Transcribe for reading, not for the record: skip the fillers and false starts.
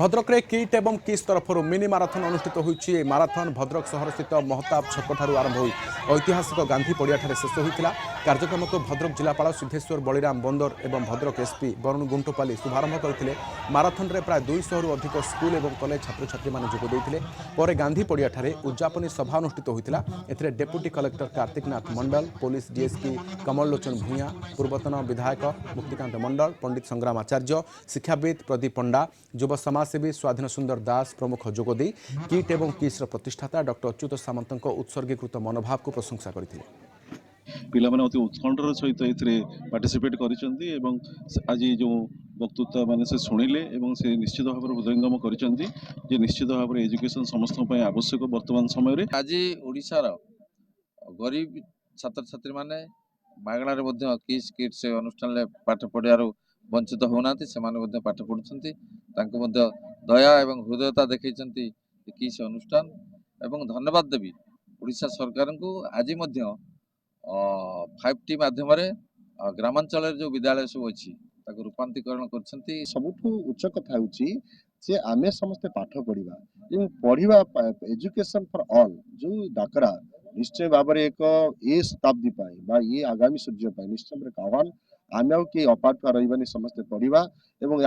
भद्रक रे किट एवं किस तरफ मिनी माराथन अनुष्ठित होइछि। माराथन भद्रक सहर स्थित महताब छक ठारू आरंभ होई ऐतिहासिक गांधी पड़िया ठारे शेष होइतिला। कार्यक्रम को भद्रक जिलापाल सिद्धेश्वर बलिराम बंदर एवं भद्रक एसपी वरुण गुंटुपाली शुभारंभ करथिले। माराथन रे प्राय 200 रु अधिक स्कूल एवं कॉलेज छात्र छात्री माने जोग दैथिले। पर गांधी पड़िया ठारे उद्यापनी सभा अनुष्ठित होइतिला। एथिरे डेप्यूटी कलेक्टर कार्तिक नाथ मंडल, पुलिस डीएसपी कमल लोचन भूया, पूर्वतन विधायक मुक्तिकांत मंडल, पंडित संग्राम आचार्य, शिक्षाविद प्रदीप पंडा, युव समाजसेवी स्वाधीन सुंदर दास प्रमुख जोगदे किट एवं किस्र प्रतिष्ठाता डॉक्टर अच्युत सामंत उत्सर्गीकृत मनोभाव को प्रशंसा करथिले। पिला माने अति उत्कंठार सहित एथिरे पार्टिसिपेट करिसेंती एवं आज जो वक्तृत्व माने से शुणिले एवं से निश्चित भाव हृदयंगम करिसेंती जे निश्चित भाव एजुकेशन समस्त पय आवश्यक वर्तमान समय रे। आज ओडिशार गरीब छात्र छात्री माने मागणार मध्ये किस किट से अनुष्ठान ले पाठ पढ़ियार वंचित होनांती से माने पाठ पढ़ुछंती तांको मध्ये दया एवं हृदयता देखैछंती किस अनुष्ठान एवं धन्यवाद देवी ओडिशा सरकार को। आज मध्य 5T माध्यम ग्रामांचल जो विद्यालय सब अच्छी रूपांतरीकरण कर। सबुठु उच्च कथा होची जे आमे समस्त पाठ पढ़िबा एवं पढ़िबा एजुकेशन फॉर ऑल जो डाकरा निश्चय भाव एक ए शताब्दी पाए बा ये आगामी सूर्य पाए निश्चय आह्वान आमे के अपाठुआ रहिबानी समस्त पढ़िबा एवं